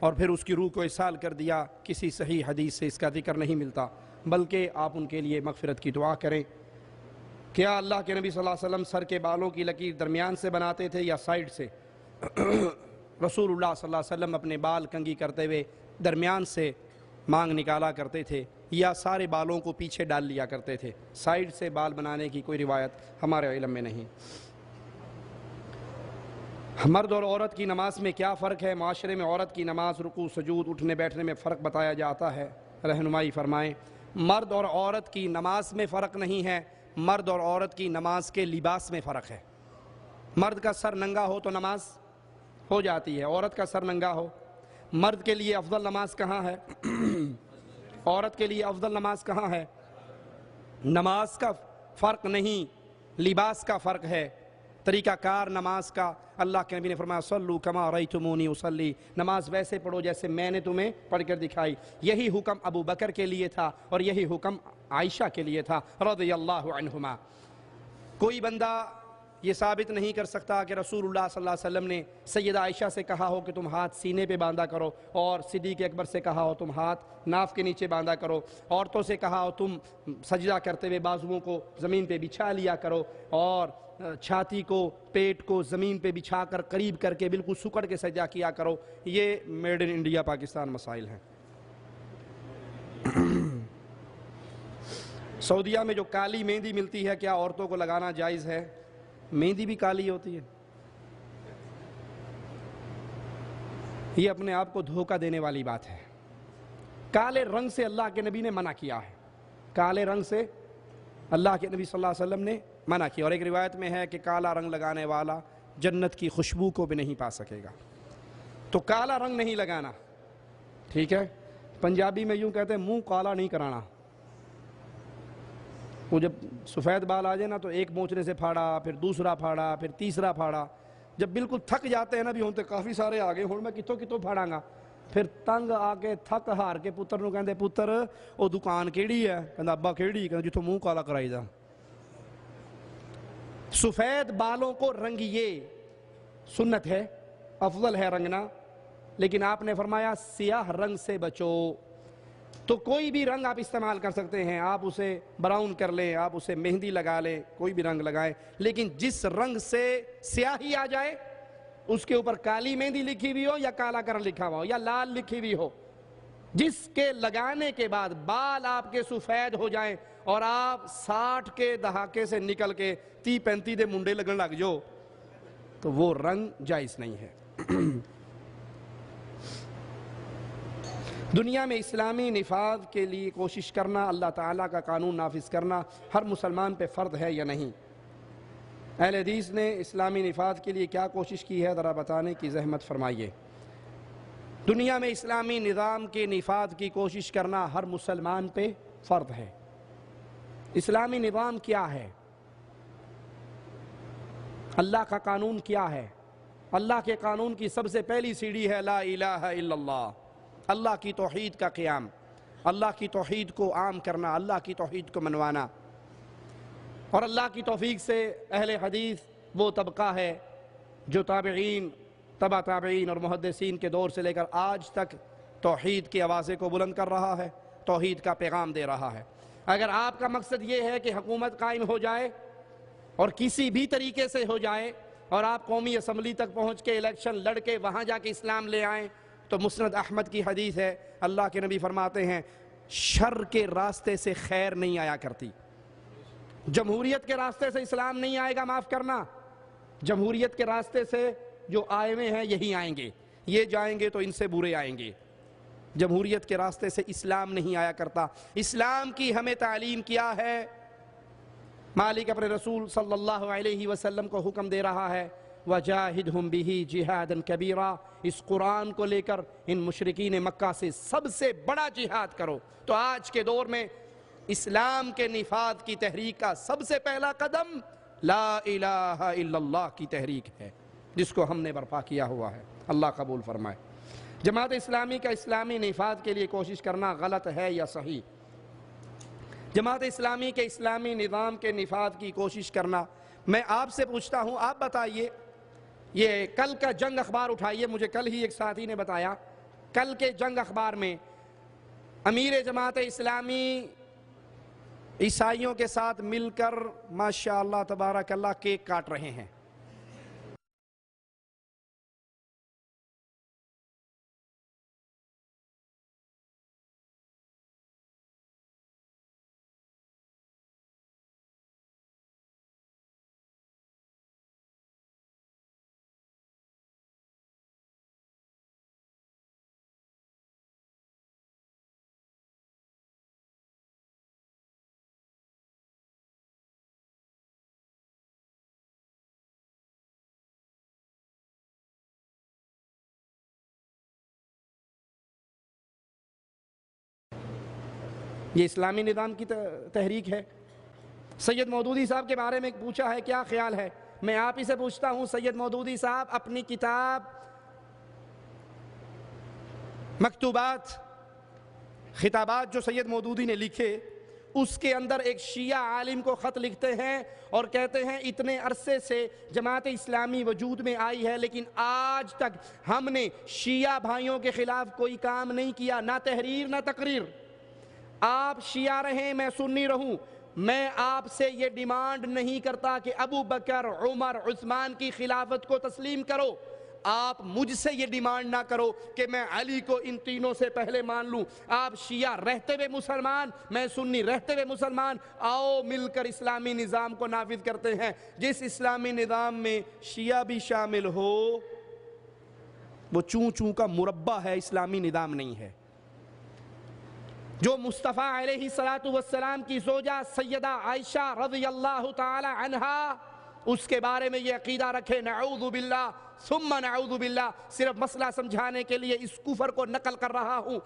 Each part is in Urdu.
اور پھر اس کی روح کو ارسال کر دیا، کسی صحیح حدیث سے اس کا ذکر نہیں ملتا، بلکہ آپ ان کے لیے مغفرت کی دعا کریں۔ کیا اللہ کے نبی صلی اللہ علیہ وسلم سر کے بالوں کی لکیر درمیان سے بناتے تھے یا سائیڈ سے؟ رسول اللہ صلی اللہ علیہ وسلم اپنے بال کنگھی کرتے ہوئے درمیان سے مانگ نکالا کرتے تھے یا سارے بالوں کو پیچھے ڈال لیا کرتے تھے؟ سائیڈ سے بال بنانے کی کوئی روایت ہمارے علم میں نہیں۔ مرد اور عورت کی نماز میں کیا فرق ہے؟ معاشرے میں عورت کی نماز، رکوع، سجود، اٹھنے بیٹھنے میں فرق بتایا جاتا ہے، رہنمائی فرمائیں۔ مرد اور عورت کی نماز میں فرق نہیں ہے، مرد اور عورت کی نماز کے لباس میں فرق ہے۔ مرد کا سر ننگا ہو تو نماز ہو جاتی ہے، عورت کا سر ننگا ہو۔ مرد کے لیے افضل نماز کہاں ہے؟ عورت کے لیے افضل نماز کہاں ہے؟ نماز کا فرق نہیں، لباس کا فرق ہے، طریقہ کار نماز کا۔ اللہ کے نبی نے فرمایا صلو کما رأیتمونی اصلی، نماز ویسے پڑھو جیسے میں نے تمہیں پڑھ کر دکھائی۔ یہی حکم ابو بکر کے لیے تھا اور یہی حکم عائشہ کے لیے تھا رضی اللہ عنہما۔ کوئی بندہ یہ ثابت نہیں کر سکتا کہ رسول اللہ صلی اللہ علیہ وسلم نے سیدہ عائشہ سے کہا ہو کہ تم ہاتھ سینے پہ باندھا کرو، اور صدیق اکبر سے کہا ہو تم ہاتھ ناف کے نیچے باندھا کرو، عورتوں سے کہا ہو تم سجدہ کرتے ہوئے بازوؤں کو زمین پہ بچھا لیا کرو، اور چھاتی کو، پیٹ کو زمین پہ بچھا کر قریب کر کے بالکل سکڑ کے سجدہ کیا کرو۔ یہ میڈ ان انڈیا پاکستان مسائل ہیں۔ سعودیہ میں جو کالی مہندی ملتی ہے، کیا عورتوں کو لگانا جائز ہے؟ مہندی بھی کالی ہوتی ہے؟ یہ اپنے آپ کو دھوکہ دینے والی بات ہے۔ کالے رنگ سے اللہ کے نبی نے منع کیا ہے، کالے رنگ سے اللہ کے نبی صلی اللہ علیہ وسلم نے منع کیا، اور ایک روایت میں ہے کہ کالا رنگ لگانے والا جنت کی خوشبو کو بھی نہیں پا سکے گا۔ تو کالا رنگ نہیں لگانا، ٹھیک ہے؟ پنجابی میں یوں کہتے ہیں منہ کالا نہیں کرانا۔ وہ جب سفید بال آ جائے نا تو ایک موچنے سے پھاڑا، پھر دوسرا پھاڑا، پھر تیسرا پھاڑا، جب بالکل تھک جاتے ہیں نا بھی ہوتے کافی سارے آگے ہوں میں کتوں کتوں پھاڑاں گا، پھر تنگ آ کے تھک ہار کے پتر نو کہندے پتر وہ دکان کیڑی ہے؟ کہندا ابا کیڑی؟ کہندا جتوں منہ کالا کرائی دا۔ سفید بالوں کو رنگیے، سنت ہے، افضل ہے رنگنا، لیکن آپ نے فرمایا سیاہ رنگ سے بچو۔ تو کوئی بھی رنگ آپ استعمال کر سکتے ہیں، آپ اسے براؤن کر لیں، آپ اسے مہندی لگا لیں، کوئی بھی رنگ لگائیں، لیکن جس رنگ سے سیاہی آ جائے، اس کے اوپر کالی مہندی لکھی ہوئی ہو یا کالا کرن لکھا ہوا ہو یا لال لکھی ہوئی ہو، جس کے لگانے کے بعد بال آپ کے سفید ہو جائیں اور آپ 60 کے دہاکے سے نکل کے 30-35 دے منڈے لگن لگ جو، تو وہ رنگ جائز نہیں ہے۔ دنیا میں اسلامی نفاذ کے لیے کوشش کرنا، اللہ تعالیٰ کا قانون نافذ کرنا ہر مسلمان پہ فرض ہے یا نہیں؟ اہل حدیث نے اسلامی نفاذ کے لیے کیا کوشش کی ہے، ذرا بتانے کی زحمت فرمائیے۔ دنیا میں اسلامی نظام کے نفاذ کی کوشش کرنا ہر مسلمان پہ فرض ہے۔ اسلامی نظام کیا ہے؟ اللہ کا قانون کیا ہے؟ اللہ کے قانون کی سب سے پہلی سیڑھی ہے لا الہ الا اللہ، اللہ کی توحید کا قیام، اللہ کی توحید کو عام کرنا، اللہ کی توحید کو منوانا۔ اور اللہ کی توفیق سے اہل حدیث وہ طبقہ ہے جو تابعین، تبع تابعین اور محدثین کے دور سے لے کر آج تک توحید کی آوازیں کو بلند کر رہا ہے، توحید کا پیغام دے رہا ہے۔ اگر آپ کا مقصد یہ ہے کہ حکومت قائم ہو جائے اور کسی بھی طریقے سے ہو جائے، اور آپ قومی اسمبلی تک پہنچ کے الیکشن لڑ کے وہاں جا کے اسلام لے آئیں، تو مسند احمد کی حدیث ہے، اللہ کے نبی فرماتے ہیں شر کے راستے سے خیر نہیں آیا کرتی۔ جمہوریت کے راستے سے اسلام نہیں آئے گا، معاف کرنا، جمہوریت کے راستے سے جو آئے ہوئے ہیں یہی آئیں گے، یہ جائیں گے تو ان سے برے آئیں گے۔ جمہوریت کے راستے سے اسلام نہیں آیا کرتا۔ اسلام کی ہمیں تعلیم کیا ہے؟ مالک اپنے رسول صلی اللہ علیہ وسلم کو حکم دے رہا ہے وَجَاهِدْهُمْ بِهِ جِهَادًا كَبِيرًا، اس قرآن کو لے کر ان مشرکین مکہ سے سب سے بڑا جہاد کرو۔ تو آج کے دور میں اسلام کے نفاذ کی تحریک کا سب سے پہلا قدم لا الہ الا اللہ کی تحریک ہے، جس کو ہم نے برپا کیا ہوا ہے۔ اللہ قبول فرمائے۔ جماعت اسلامی کا اسلامی نفاذ کے لیے کوشش کرنا غلط ہے یا صحیح؟ جماعت اسلامی کے اسلامی نظام کے نفاذ کی کوشش کرنا، میں آپ سے پوچھتا ہوں، آپ بتائیے، یہ کل کا جنگ اخبار اٹھائیے، مجھے کل ہی ایک ساتھی نے بتایا کل کے جنگ اخبار میں امیر جماعت اسلامی عیسائیوں کے ساتھ مل کر ماشاءاللہ تبارک اللہ کیک کاٹ رہے ہیں. یہ اسلامی نظام کی تحریک ہے. سید مودودی صاحب کے بارے میں پوچھا ہے کیا خیال ہے. میں آپ ہی سے پوچھتا ہوں، سید مودودی صاحب اپنی کتاب مکتوبات خطابات جو سید مودودی نے لکھے، اس کے اندر ایک شیعہ عالم کو خط لکھتے ہیں اور کہتے ہیں اتنے عرصے سے جماعت اسلامی وجود میں آئی ہے لیکن آج تک ہم نے شیعہ بھائیوں کے خلاف کوئی کام نہیں کیا، نہ تحریر نہ تقریر. آپ شیعہ رہیں میں سنی رہوں، میں آپ سے یہ ڈیمانڈ نہیں کرتا کہ ابو بکر عمر عثمان کی خلافت کو تسلیم کرو. آپ مجھ سے یہ ڈیمانڈ نہ کرو کہ میں علی کو ان تینوں سے پہلے مان لوں. آپ شیعہ رہتے ہوئے مسلمان، میں سنی رہتے ہوئے مسلمان، آؤ مل کر اسلامی نظام کو نافذ کرتے ہیں. جس اسلامی نظام میں شیعہ بھی شامل ہو وہ چوں چوں کا مربع ہے، اسلامی نظام نہیں ہے. جو مصطفیٰ علیہ السلام کی زوجہ سیدہ عائشہ رضی اللہ تعالی عنہا اس کے بارے میں یہ عقیدہ رکھے نعوذ باللہ ثم نعوذ باللہ، صرف مسئلہ سمجھانے کے لیے اس کفر کو نقل کر رہا ہوں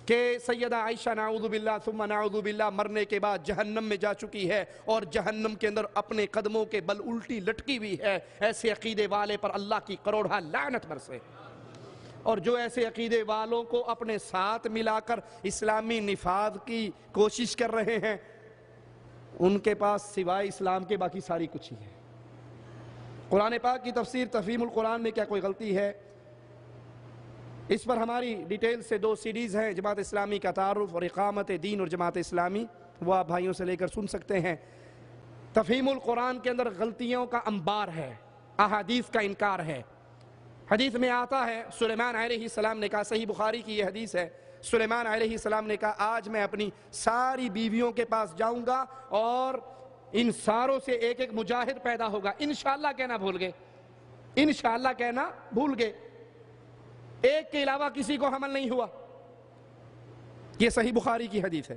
کہ سیدہ عائشہ نعوذ باللہ ثم نعوذ باللہ مرنے کے بعد جہنم میں جا چکی ہے اور جہنم کے اندر اپنے قدموں کے بل الٹی لٹکی ہوئی ہے. ایسے عقیدے والے پر اللہ کی کروڑہ لعنت برسے. اور جو ایسے عقیدے والوں کو اپنے ساتھ ملا کر اسلامی نفاذ کی کوشش کر رہے ہیں، ان کے پاس سوائے اسلام کے باقی ساری کچھ ہی ہے. قرآن پاک کی تفسیر تفہیم القرآن میں کیا کوئی غلطی ہے؟ اس پر ہماری ڈیٹیل سے 2 سیریز ہیں، جماعت اسلامی کا تعارف اور اقامت دین اور جماعت اسلامی، وہ آپ بھائیوں سے لے کر سن سکتے ہیں. تفہیم القرآن کے اندر غلطیوں کا انبار ہے، احادیث کا انکار ہے. حدیث میں آتا ہے سلیمان علیہ السلام نے کہا، صحیح بخاری کی یہ حدیث ہے، سلیمان علیہ السلام نے کہا آج میں اپنی ساری بیویوں کے پاس جاؤں گا اور ان ساروں سے ایک ایک مجاہد پیدا ہوگا. انشاءاللہ کہنا بھول گئے، انشاءاللہ کہنا بھول گئے، ایک کے علاوہ کسی کو حمل نہیں ہوا. یہ صحیح بخاری کی حدیث ہے.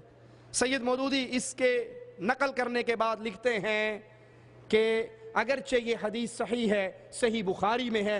سید مودودی اس کے نقل کرنے کے بعد لکھتے ہیں کہ اگرچہ یہ حدیث صحیح ہے، صحیح بخاری میں ہے،